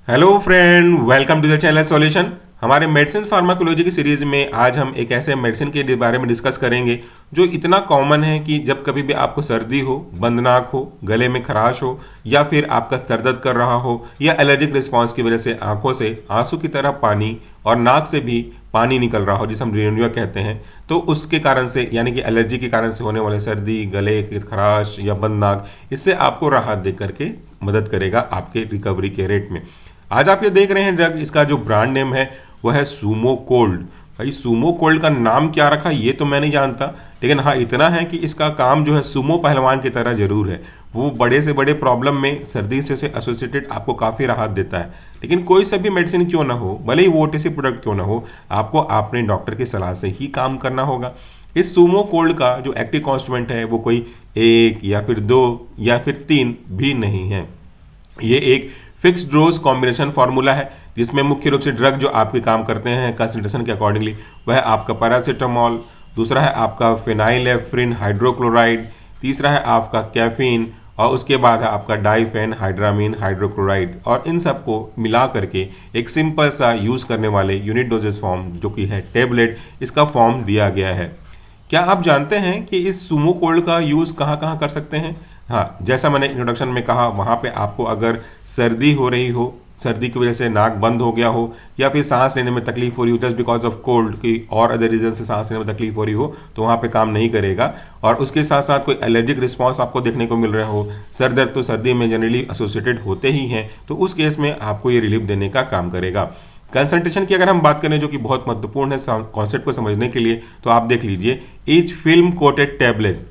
Hello friend, welcome to the channel solution. हमारे medicine pharmacology की series में आज हम एक ऐसे मेडिसिन के बारे में डिस्कस करेंगे जो इतना कॉमन है कि जब कभी भी आपको सर्दी हो, बंद नाक हो, गले में खराश हो या फिर आपका सर दर्द कर रहा हो या एलर्जिक रिस्पॉन्स की वजह से आंखों से आंसू की तरह पानी और नाक से भी पानी निकल रहा हो, जिसे हम रेनुआ कहते हैं, तो उसके कारण से यानी कि एलर्जी के कारण से होने वाले सर्दी, गले की खराश या बंद नाक, इससे आपको राहत दे करके मदद करेगा आपके रिकवरी के रेट में। आज आप ये देख रहे हैं ड्रग, इसका जो ब्रांड नेम है वह है सूमो कोल्ड। भाई सूमो कोल्ड का नाम क्या रखा ये तो मैं नहीं जानता, लेकिन हाँ इतना है कि इसका काम जो है सूमो पहलवान की तरह जरूर है। वो बड़े से बड़े प्रॉब्लम में सर्दी से एसोसिएटेड आपको काफ़ी राहत देता है। लेकिन कोई सा भी मेडिसिन क्यों ना हो, भले ही वो ओटीसी प्रोडक्ट क्यों ना हो, आपको अपने डॉक्टर की सलाह से ही काम करना होगा। इस सूमो कोल्ड का जो एक्टिव कॉन्स्टिट्यूएंट है वो कोई एक या फिर दो या फिर तीन भी नहीं है। ये एक फिक्स्ड डोज कॉम्बिनेशन फार्मूला है जिसमें मुख्य रूप से ड्रग जो आपके काम करते हैं कंसंट्रेशन के अकॉर्डिंगली, वह है आपका पैरासीटामोल, दूसरा है आपका फेनाइलेफ्रिन हाइड्रोक्लोराइड, तीसरा है आपका कैफीन और उसके बाद है आपका डाइफेन हाइड्रामीन हाइड्रोक्लोराइड। और इन सबको मिला करके एक सिंपल सा यूज़ करने वाले यूनिट डोजेस फॉर्म जो कि है टेबलेट, इसका फॉर्म दिया गया है। क्या आप जानते हैं कि इस सूमो कोल्ड का यूज़ कहाँ कहाँ कर सकते हैं? हाँ, जैसा मैंने इंट्रोडक्शन में कहा, वहाँ पे आपको अगर सर्दी हो रही हो, सर्दी की वजह से नाक बंद हो गया हो या फिर सांस लेने में तकलीफ हो रही हो जस्ट बिकॉज ऑफ कोल्ड की और अदर रीजन से सांस लेने में तकलीफ हो रही हो, तो वहाँ पे काम नहीं करेगा। और उसके साथ साथ कोई एलर्जिक रिस्पॉन्स आपको देखने को मिल रहा हो, सर दर्द तो सर्दी में जनरली एसोसिएटेड होते ही हैं, तो उस केस में आपको ये रिलीफ देने का काम करेगा। कंसंट्रेशन की अगर हम बात करें जो कि बहुत महत्वपूर्ण है कॉन्सेप्ट को समझने के लिए, तो आप देख लीजिए ईच फिल्म कोटेड टैबलेट,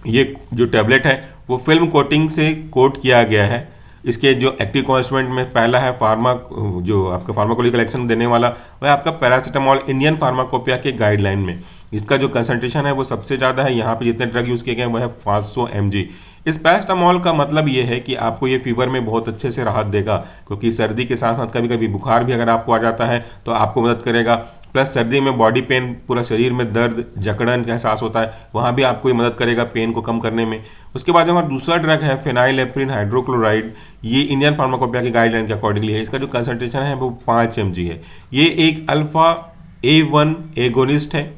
ये जो टैबलेट है वो फिल्म कोटिंग से कोट किया गया है। इसके जो एक्टिव कॉन्स्टिट्यूएंट में पहला है जो आपका फार्माकोलॉजिकल एक्शन देने वाला, वह आपका पैरासीटामोल इंडियन फार्माकोपिया के गाइडलाइन में। इसका जो कंसंट्रेशन है वो सबसे ज़्यादा है, यहाँ पे जितने ड्रग यूज़ किए गए हैं वह है 500 mg। इस पैरासीटामोल का मतलब ये है कि आपको ये फीवर में बहुत अच्छे से राहत देगा, क्योंकि सर्दी के साथ साथ कभी कभी बुखार भी अगर आपको आ जाता है तो आपको मदद करेगा। प्लस सर्दी में बॉडी पेन, पूरा शरीर में दर्द, जकड़न का एहसास होता है, वहाँ भी आपको ये मदद करेगा पेन को कम करने में। उसके बाद हमारा दूसरा ड्रग है फेनाइलेफ्रिन हाइड्रोक्लोराइड, ये इंडियन फार्माकोपिया की गाइडलाइन के अकॉर्डिंगली है। इसका जो कंसंट्रेशन है वो 5 mg है। ये एक अल्फा A1 एगोनिस्ट है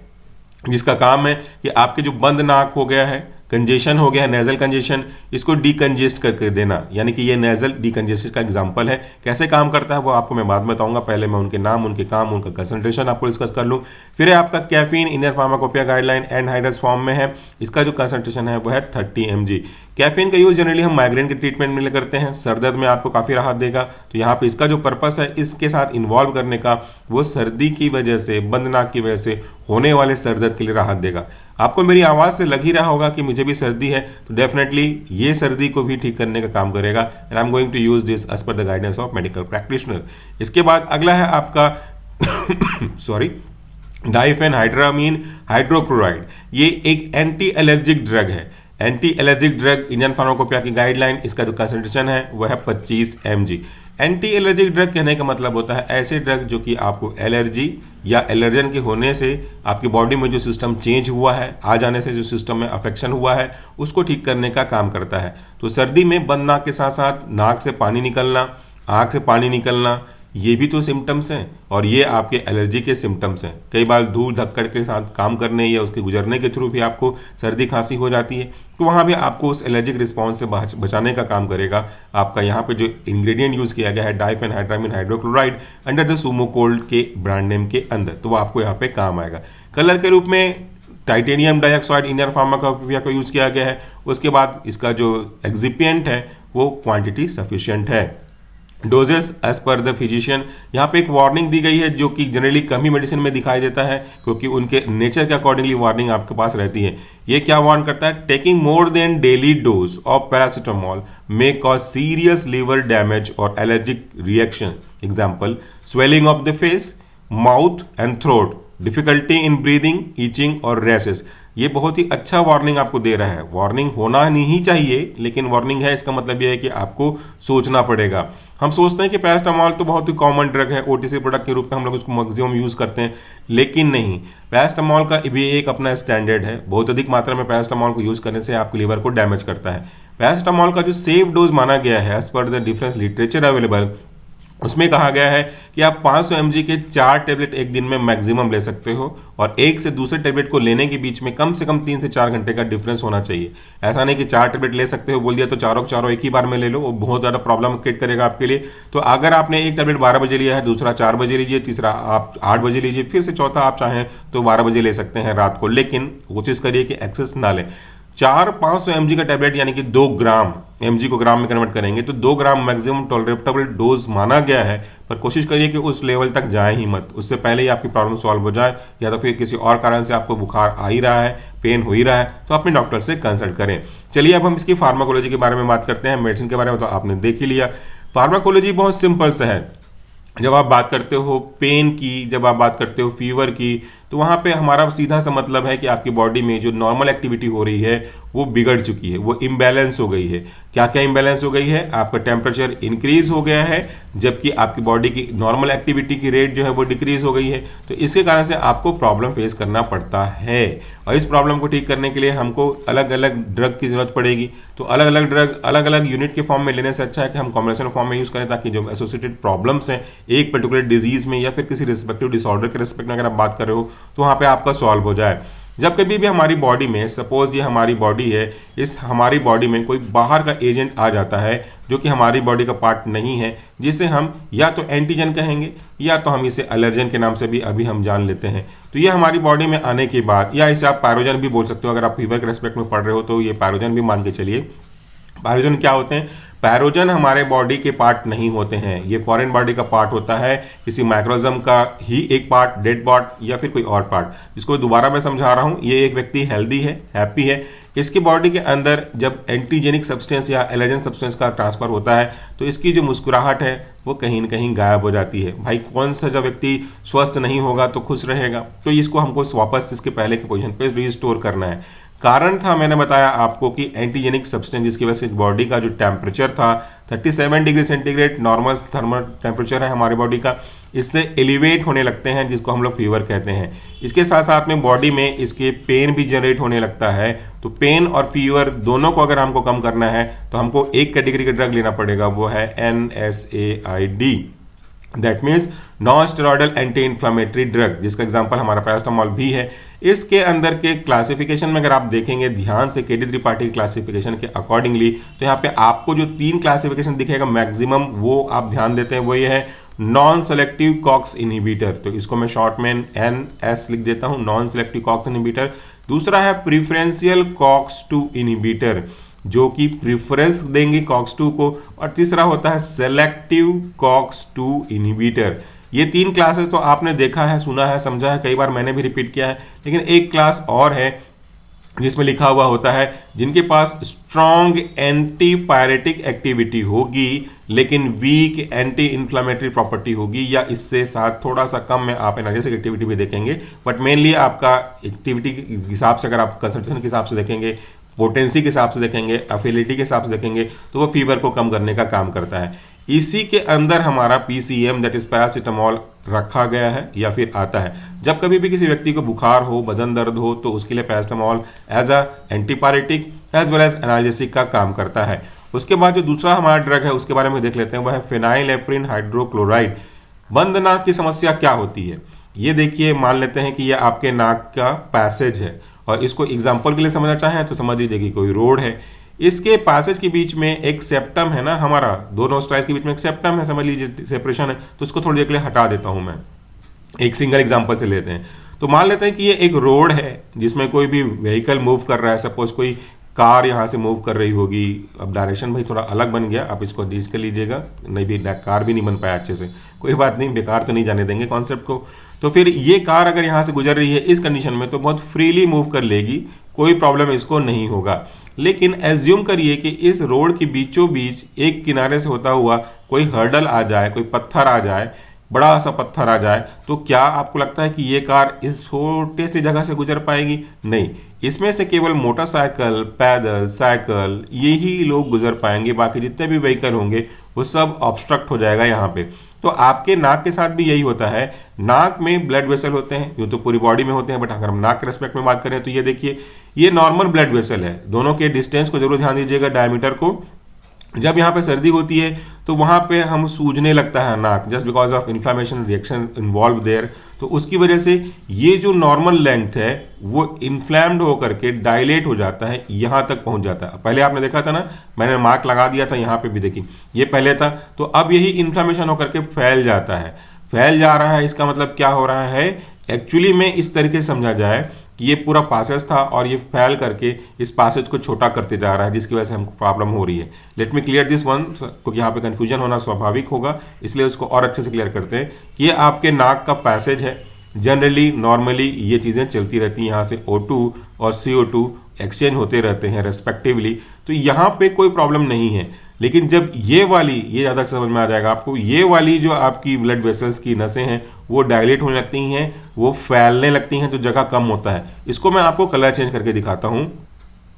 जिसका काम है कि आपके जो बंद नाक हो गया है, कंजेशन हो गया है, नेजल कंजेशन, इसको डीकंजेस्ट करके देना, यानी कि ये नेजल डीकंजेशन का एग्जांपल है। कैसे काम करता है वो आपको मैं बाद में बताऊंगा, पहले मैं उनके नाम, उनके काम, उनका कंसंट्रेशन आपको डिस्कस कर लूँ। फिर है आपका caffeine, Indian pharmacopoeia guideline anhydrous form में है। इसका जो कंसंट्रेशन है वो है 30 mg। कैफीन का यूज़ जनरली हम माइग्रेन के ट्रीटमेंट में करते हैं, सर दर्द में आपको काफ़ी राहत देगा। तो यहाँ पे इसका जो पर्पस है इसके साथ इन्वॉल्व करने का, वो सर्दी की वजह से, बंद नाक की वजह से होने वाले सर दर्द के लिए राहत देगा। आपको मेरी आवाज़ से लग ही रहा होगा कि मुझे भी सर्दी है, तो डेफिनेटली ये सर्दी को भी ठीक करने का काम करेगा। And I am going to use this as per the guidance of medical practitioner. इसके बाद अगला है आपका सॉरी डाइफेन हाइड्रामीन हाइड्रोक्लोराइड। ये एक एंटी एलर्जिक ड्रग है। Anti allergic drug Indian pharmacopoeia की गाइडलाइन, इसका जो कंसंट्रेशन है वह है 25 mg। एंटी एलर्जिक ड्रग कहने का मतलब होता है ऐसे ड्रग जो कि आपको एलर्जी या एलर्जन के होने से आपकी बॉडी में जो सिस्टम चेंज हुआ है, आ जाने से जो सिस्टम में अफेक्शन हुआ है, उसको ठीक करने का काम करता है। तो सर्दी में बंद नाक के साथ साथ नाक से पानी निकलना, आँख से पानी निकलना, ये भी तो सिम्टम्स हैं और ये आपके एलर्जी के सिम्टम्स हैं। कई बार धूल धक्कड़ के साथ काम करने या उसके गुजरने के थ्रू भी आपको सर्दी खांसी हो जाती है, तो वहाँ भी आपको उस एलर्जिक रिस्पॉन्स से बचाने का काम करेगा आपका यहाँ पे जो इंग्रेडिएंट यूज़ किया गया है diphenhydramine hydrochloride under the Sumo cold के ब्रांड नेम के अंदर, तो वो आपको यहाँ पे काम आएगा। कलर के रूप में टाइटेनियम डाइऑक्साइड इंडियन फार्माकोपिया का यूज़ किया गया है। उसके बाद इसका जो एक्सिपिएंट है वो क्वांटिटी सफिशिएंट है। Doses as per the physician, यहाँ पे एक वार्निंग दी गई है जो कि जनरली कम ही मेडिसिन में दिखाई देता है, क्योंकि उनके नेचर के अकॉर्डिंगली वार्निंग आपके पास रहती है। ये क्या वार्न करता है? Taking more than daily dose of paracetamol may cause serious liver damage और allergic reaction, example swelling of the face, mouth and throat, difficulty in breathing, itching और रैसेस। ये बहुत ही अच्छा वार्निंग आपको दे रहा है। वार्निंग होना नहीं चाहिए, लेकिन वार्निंग है, इसका मतलब यह है कि आपको सोचना पड़ेगा। हम सोचते हैं कि पैरासीटामोल तो बहुत ही कॉमन ड्रग है, ओटीसी प्रोडक्ट के रूप में हम लोग उसको मैक्सिमम यूज़ करते हैं, लेकिन नहीं, पैरासीटामोल का भी एक अपना स्टैंडर्ड है। बहुत अधिक मात्रा में पैरासीटामोल को यूज़ करने से आपके लीवर को डैमेज करता है। पैरासीटामोल का जो सेफ डोज माना गया है as per the difference literature available, उसमें कहा गया है कि आप 500 mg के 4 टैबलेट एक दिन में मैक्सिमम ले सकते हो और एक से दूसरे टैबलेट को लेने के बीच में कम से कम 3 से 4 घंटे का डिफरेंस होना चाहिए। ऐसा नहीं कि 4 टैबलेट ले सकते हो बोल दिया तो चारों के चारों एक ही बार में ले लो, वो बहुत ज़्यादा प्रॉब्लम क्रिएट करेगा आपके लिए। तो अगर आपने एक टैबलेट 12 बजे लिया है, दूसरा 4 बजे लीजिए, तीसरा आप 8 बजे लीजिए, फिर से चौथा आप चाहें तो 12 बजे ले सकते हैं रात को, लेकिन कोशिश करिए कि एक्सेस ना लें। 500 mg का टैबलेट यानी कि 2 ग्राम, mg को ग्राम में कन्वर्ट करेंगे तो 2 ग्राम मैक्सिमम टॉलरेटेबल डोज माना गया है, पर कोशिश करिए कि उस लेवल तक जाए ही मत, उससे पहले ही आपकी प्रॉब्लम सॉल्व हो जाए, या तो फिर किसी और कारण से आपको बुखार आ ही रहा है, पेन हो ही रहा है, तो अपने डॉक्टर से कंसल्ट करें। चलिए अब हम इसकी फार्माकोलॉजी के बारे में बात करते हैं। मेडिसिन के बारे में तो आपने देख ही लिया। फार्माकोलॉजी बहुत सिंपल सा है। जब आप बात करते हो पेन की, जब आप बात करते हो फीवर की, तो वहाँ पे हमारा सीधा सा मतलब है कि आपकी बॉडी में जो नॉर्मल एक्टिविटी हो रही है वो बिगड़ चुकी है, वो इम्बैलेंस हो गई है। क्या क्या इम्बैलेंस हो गई है? आपका टेम्परेचर इंक्रीज हो गया है, जबकि आपकी बॉडी की नॉर्मल एक्टिविटी की रेट जो है वो डिक्रीज हो गई है। तो इसके कारण से आपको प्रॉब्लम फेस करना पड़ता है, और इस प्रॉब्लम को ठीक करने के लिए हमको अलग अलग ड्रग की जरूरत पड़ेगी। तो अलग अलग ड्रग अलग अलग यूनिट के फॉर्म में लेने से अच्छा है कि हम कॉम्बिनेशन फॉर्म में यूज़ करें, ताकि जो एसोसिएटेड प्रॉब्लम्स हैं एक पर्टिकुलर डिजीज में या फिर किसी रिस्पेक्टिव डिसऑर्डर के रिस्पेक्ट में अगर आप बात कर रहे हो तो वहाँ पे आपका सॉल्व हो जाए। जब कभी भी हमारी बॉडी में, सपोज ये हमारी बॉडी है, इस हमारी बॉडी में कोई बाहर का एजेंट आ जाता है जो कि हमारी बॉडी का पार्ट नहीं है, जिसे हम या तो एंटीजन कहेंगे या तो हम इसे एलर्जन के नाम से भी अभी हम जान लेते हैं। तो ये हमारी बॉडी में आने के बाद, या इसे आप पैरोजन भी बोल सकते हो, अगर आप फीवर के रेस्पेक्ट में पढ़ रहे हो तो ये पैरोजन भी मान के चलिए। पैरोजन क्या होते हैं? पैरोजन हमारे बॉडी के पार्ट नहीं होते हैं, ये फॉरेन बॉडी का पार्ट होता है, किसी माइक्रोजम का ही एक पार्ट, डेड पार्ट या फिर कोई और पार्ट। इसको दोबारा मैं समझा रहा हूँ। ये एक व्यक्ति हेल्दी है, हैप्पी है, इसकी बॉडी के अंदर जब एंटीजेनिक सब्सटेंस या एलर्जन सब्सटेंस का ट्रांसफर होता है तो इसकी जो मुस्कुराहट है वो कहीं न कहीं गायब हो जाती है। भाई कौन सा जब व्यक्ति स्वस्थ नहीं होगा तो खुश रहेगा? तो इसको हमको वापस इसके पहले के पोजीशन पे रिस्टोर करना है। कारण था, मैंने बताया आपको कि एंटीजेनिक सब्सटेंस जिसकी वजह से बॉडी का जो टेम्परेचर था 37 degree centigrade normal thermal temperature है हमारी बॉडी का, इससे एलिवेट होने लगते हैं, जिसको हम लोग फीवर कहते हैं। इसके साथ साथ में बॉडी में इसके पेन भी जनरेट होने लगता है। तो पेन और फीवर दोनों को अगर हमको कम करना है तो हमको एक कैटेगरी का ड्रग लेना पड़ेगा, वो है NSAID, that means non steroidal anti inflammatory drug, जिसका एग्जांपल हमारा पैरास्टामोल भी है। इसके अंदर के क्लासिफिकेशन में अगर आप देखेंगे ध्यान से KD त्रिपाठी क्लासिफिकेशन के अकॉर्डिंगली, तो यहाँ पे आपको जो 3 क्लासिफिकेशन दिखेगा मैक्सिमम, वो आप ध्यान देते हैं, वो ये है नॉन सेलेक्टिव कॉक्स इनहिबिटर। तो इसको मैं शॉर्ट में NS लिख देता हूँ, नॉन सेलेक्टिव कॉक्स इनहिबिटर। दूसरा है प्रिफरेंशियल COX-2 इनहिबिटर, जो कि प्रिफरेंस देंगे COX-2 को। और तीसरा होता है सेलेक्टिव COX-2 इनहिबिटर। ये 3 क्लासेस तो आपने देखा है, सुना है, समझा है, कई बार मैंने भी रिपीट किया है, लेकिन एक क्लास और है जिसमें लिखा हुआ होता है जिनके पास स्ट्रॉन्ग एंटीपायरेटिक एक्टिविटी होगी लेकिन वीक एंटी इन्फ्लामेटरी प्रॉपर्टी होगी, या इससे साथ थोड़ा सा कम में आप एनालिसिस एक्टिविटी भी देखेंगे, बट मेनली आपका एक्टिविटी के हिसाब से, अगर आप कंसंट्रेशन के हिसाब से देखेंगे, पोटेंसी के हिसाब से देखेंगे, एफिलिटी के हिसाब से देखेंगे, तो वो फीवर को कम करने का काम करता है। इसी के अंदर हमारा PCM दैट इज पैरासीटामोल रखा गया है या फिर आता है। जब कभी भी किसी व्यक्ति को बुखार हो, बदन दर्द हो, तो उसके लिए paracetamol as a antipyretic as well as analgesic का काम करता है। उसके बाद जो दूसरा हमारा ड्रग है उसके बारे में देख लेते हैं, वह है फेनाइलेप्रिन हाइड्रोक्लोराइड। बंद नाक की समस्या क्या होती है? ये देखिए, मान लेते हैं कि ये आपके नाक का पैसेज है, और इसको एग्जाम्पल के लिए समझना चाहें तो समझ लीजिए कि कोई रोड है, इसके पैसेज के बीच में एक सेप्टम है ना, हमारा दोनों स्ट्राइक के बीच में एक सेप्टम है, समझ लीजिए सेपरेशन है। तो इसको थोड़ी देर के लिए हटा देता हूं मैं, एक सिंगल एग्जांपल से लेते हैं। तो मान लेते हैं कि ये एक रोड है जिसमें कोई भी व्हीकल मूव कर रहा है, सपोज कोई कार यहाँ से मूव कर रही होगी। अब डायरेक्शन भाई थोड़ा अलग बन गया, आप इसको एडजस्ट कर लीजिएगा, नहीं भी कार भी नहीं बन पाया अच्छे से, कोई बात नहीं, बेकार तो नहीं जाने देंगे कॉन्सेप्ट को। तो फिर ये कार अगर यहाँ से गुजर रही है इस कंडीशन में तो बहुत फ्रीली मूव कर लेगी, कोई प्रॉब्लम इसको नहीं होगा। लेकिन एज्यूम करिए कि इस रोड के बीचों बीच एक किनारे से होता हुआ कोई हर्डल आ जाए, कोई पत्थर आ जाए, बड़ा सा पत्थर आ जाए, तो क्या आपको लगता है कि ये कार इस छोटे से जगह से गुजर पाएगी? नहीं, इसमें से केवल मोटरसाइकिल, पैदल, साइकिल यही लोग गुजर पाएंगे, बाकी जितने भी व्हीकल होंगे वो सब ऑब्स्ट्रक्ट हो जाएगा यहाँ पे। तो आपके नाक के साथ भी यही होता है। नाक में ब्लड वेसल होते हैं, यूँ तो पूरी बॉडी में होते हैं, बट अगर हम नाक के रेस्पेक्ट में बात करें तो ये देखिए, ये नॉर्मल ब्लड वेसल है। दोनों के डिस्टेंस को जरूर ध्यान दीजिएगा, डायमीटर को, जब यहाँ पे सर्दी होती है तो वहाँ पे हम सूजने लगता है नाक, just because of inflammation reaction involve there. तो उसकी वजह से ये जो नॉर्मल लेंथ है वो इन्फ्लैम्ड होकर के डायलेट हो जाता है, यहाँ तक पहुँच जाता है। पहले आपने देखा था ना, मैंने मार्क लगा दिया था, यहाँ पे भी देखिए ये पहले था, तो अब यही इन्फ्लामेशन होकर के फैल जाता है, फैल जा रहा है। इसका मतलब क्या हो रहा है, एक्चुअली में इस तरीके से समझा जाए कि ये पूरा पासेज था और ये फैल करके इस पासेज को छोटा करते जा रहा है, जिसकी वजह से हमको प्रॉब्लम हो रही है। Let me clear this one, क्योंकि यहाँ पे कंफ्यूजन होना स्वाभाविक होगा, इसलिए उसको और अच्छे से क्लियर करते हैं कि ये आपके नाक का पैसेज है। जनरली नॉर्मली ये चीज़ें चलती रहती हैं, यहाँ से O2 और CO2 एक्सचेंज होते रहते हैं रेस्पेक्टिवली, तो यहाँ पे कोई प्रॉब्लम नहीं है। लेकिन जब ये वाली, ये ज़्यादा समझ में आ जाएगा आपको, ये वाली जो आपकी ब्लड वेसल्स की नसें हैं वो डायलेट होने लगती हैं, वो फैलने लगती हैं, तो जगह कम होता है। इसको मैं आपको कलर चेंज करके दिखाता हूँ।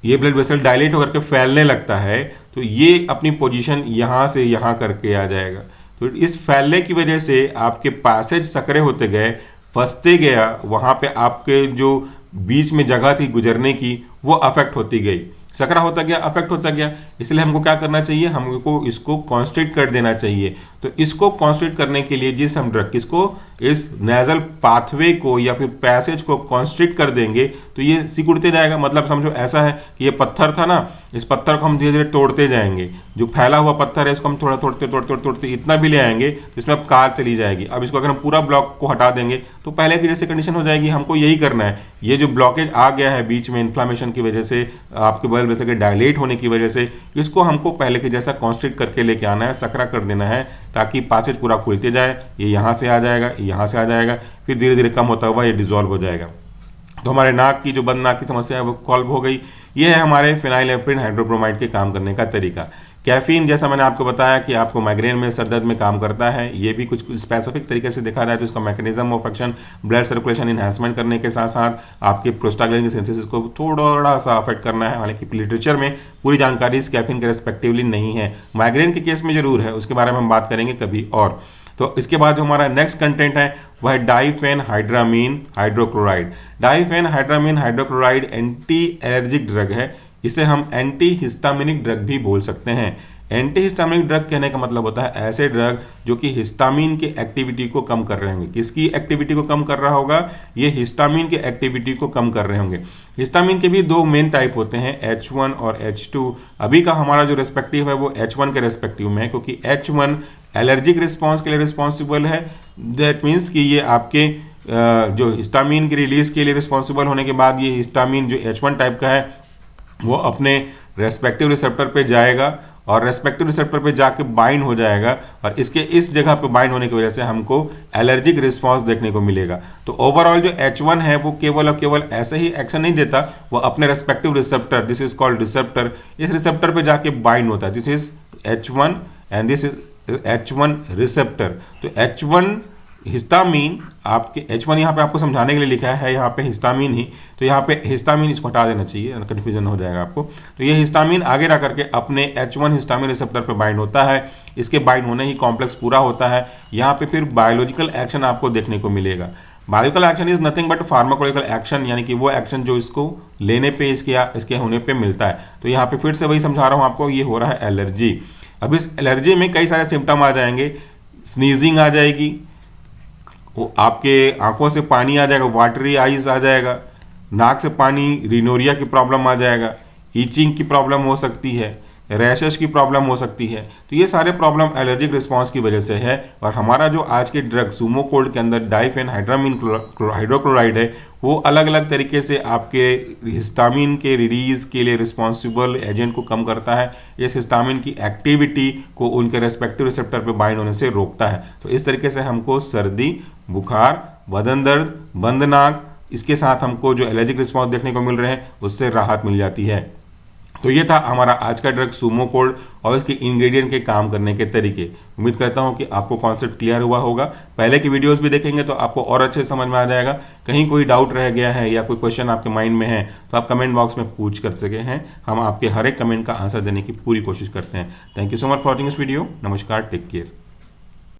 ये ब्लड वेसल डायलेट होकर के फैलने लगता है, तो ये अपनी पोजीशन यहाँ से यहाँ करके आ जाएगा। तो इस फैलने की वजह से आपके पैसेज सकरे होते गए, फंसते गया, वहाँ पे आपके जो बीच में जगह थी गुजरने की वो अफेक्ट होती गई, सकरा होता गया, अफेक्ट होता गया। इसलिए हमको क्या करना चाहिए, हमको इसको कॉन्स्ट्रिक्ट कर देना चाहिए। तो इसको कॉन्स्ट्रिक्ट करने के लिए जिस हम ड्रग इसको इस नेजल पाथवे को या फिर पैसेज को कॉन्स्ट्रिक्ट कर देंगे तो ये सिकुड़ते जाएगा। मतलब समझो ऐसा है कि ये पत्थर था ना, इस पत्थर को हम धीरे धीरे तोड़ते जाएंगे, जो फैला हुआ पत्थर है इसको हम थोड़ा तोड़ते तोड़ते तोड़ते इतना भी ले आएंगे तो इसमें अब कार चली जाएगी। अब इसको अगर हम पूरा ब्लॉक को हटा देंगे तो पहले की जैसे कंडीशन हो जाएगी। हमको यही करना है, ये जो ब्लॉकेज आ गया है बीच में इन्फ्लामेशन की वजह से, आपके बल वैसे के डायलेट होने की वजह से, इसको हमको पहले के जैसा कॉन्स्ट्रिक्ट करके लेके आना है, सकरा कर देना है, ताकि पासेज पूरा खुलते जाए। ये यहाँ से आ जाएगा, यहाँ से आ जाएगा, फिर धीरे धीरे कम होता हुआ ये डिजोल्व हो जाएगा। तो हमारे नाक की जो बंद नाक की समस्या है वो सॉल्व हो गई। ये है हमारे फिनाइलएल्पिन हाइड्रोब्रोमाइड के काम करने का तरीका। कैफीन, जैसा मैंने आपको बताया कि आपको माइग्रेन में, सर दर्द में काम करता है, ये भी कुछ स्पेसिफिक तरीके से देखा जाए तो इसका mechanism of action blood circulation enhancement करने के साथ साथ आपके प्रोस्टाग्लैंडिन की सिंथेसिस को थोड़ा सा अफेक्ट करना है। हालांकि लिटरेचर में पूरी जानकारी इस कैफीन के रेस्पेक्टिवली नहीं है, माइग्रेन के केस में जरूर है, उसके बारे में हम बात करेंगे कभी और। तो इसके बाद जो हमारा नेक्स्ट कंटेंट है वह है diphenhydramine hydrochloride. Diphenhydramine hydrochloride anti allergic drug है, इसे हम एंटी हिस्टामिनिक ड्रग भी बोल सकते हैं। एंटी हिस्टामिनिक ड्रग कहने का मतलब होता है ऐसे ड्रग जो कि हिस्टामिन की एक्टिविटी को कम कर रहे होंगे। किसकी एक्टिविटी को कम कर रहा होगा, ये हिस्टामिन की एक्टिविटी को कम कर रहे होंगे। हिस्टामिन के भी दो मेन टाइप होते हैं, H1 और H2। अभी का हमारा जो रेस्पेक्टिव है वो H1 के रेस्पेक्टिव में है, क्योंकि H1 एलर्जिक रिस्पॉन्स के लिए रिस्पॉन्सिबल है। दैट मीन्स कि ये आपके जो हिस्टामिन की रिलीज के लिए रिस्पॉन्सिबल होने के बाद ये हिस्टामिन जो H1 टाइप का है वो अपने रेस्पेक्टिव रिसेप्टर पे जाएगा और रेस्पेक्टिव रिसेप्टर पे जाके बाइंड हो जाएगा, और इसके इस जगह पे बाइंड होने की वजह से हमको एलर्जिक रिस्पांस देखने को मिलेगा। तो ओवरऑल जो H1 है वो केवल और केवल ऐसे ही एक्शन नहीं देता, वो अपने respective receptor, this is called receptor, इस रिसेप्टर पे जाके बाइंड होता है। This is H1 and this is H1 receptor. तो H1 हिस्टामिन, आपके H1 यहाँ पे आपको समझाने के लिए लिखा है यहाँ पे हिस्टामिन ही, तो यहाँ पे हिस्टामिन इसको हटा देना चाहिए, कन्फ्यूजन हो जाएगा आपको। तो ये हिस्टामिन आगे रह करके अपने H1 हिस्टामिन रिसेप्टर पे बाइंड होता है, इसके बाइंड होने ही कॉम्प्लेक्स पूरा होता है। यहाँ पे फिर बायोलॉजिकल एक्शन आपको देखने को मिलेगा। Biological action is nothing but pharmacological action, यानी कि वो एक्शन जो इसको लेने पे, इसके होने पे मिलता है। तो यहाँ पे फिर से वही समझा रहा हूँ आपको, ये हो रहा है एलर्जी। अब इस एलर्जी में कई सारे सिम्टम आ जाएंगे, स्नीजिंग आ जाएगी, वो आपके आंखों से पानी आ जाएगा, वाटरी आइज आ जाएगा, नाक से पानी, रिनोरिया की प्रॉब्लम आ जाएगा, ईचिंग की प्रॉब्लम हो सकती है, रैशेस की प्रॉब्लम हो सकती है। तो ये सारे प्रॉब्लम एलर्जिक रिस्पांस की वजह से है। और हमारा जो आज के ड्रग सूमोकोल्ड के अंदर डाइफेनहाइड्रामीन हाइड्रोक्लोराइड है, वो अलग अलग तरीके से आपके हिस्टामिन के रिलीज के लिए रिस्पॉन्सिबल एजेंट को कम करता है। इस हिस्टामिन की एक्टिविटी को उनके रेस्पेक्टिव रिसेप्टर पे बाइंड होने से रोकता है। तो इस तरीके से हमको सर्दी, बुखार, बदन दर्द, बंद नाक, इसके साथ हमको जो एलर्जिक रिस्पॉन्स देखने को मिल रहे हैं उससे राहत मिल जाती है। तो ये था हमारा आज का ड्रग सूमोकोल्ड और इसके इंग्रेडिएंट के काम करने के तरीके। उम्मीद करता हूँ कि आपको कॉन्सेप्ट क्लियर हुआ होगा। पहले की वीडियोस भी देखेंगे तो आपको और अच्छे समझ में आ जाएगा। कहीं कोई डाउट रह गया है या कोई क्वेश्चन आपके माइंड में है तो आप कमेंट बॉक्स में पूछ कर सके हैं, हम आपके हर एक कमेंट का आंसर देने की पूरी कोशिश करते हैं। Thank you so much for watching this video. नमस्कार, टेक केयर।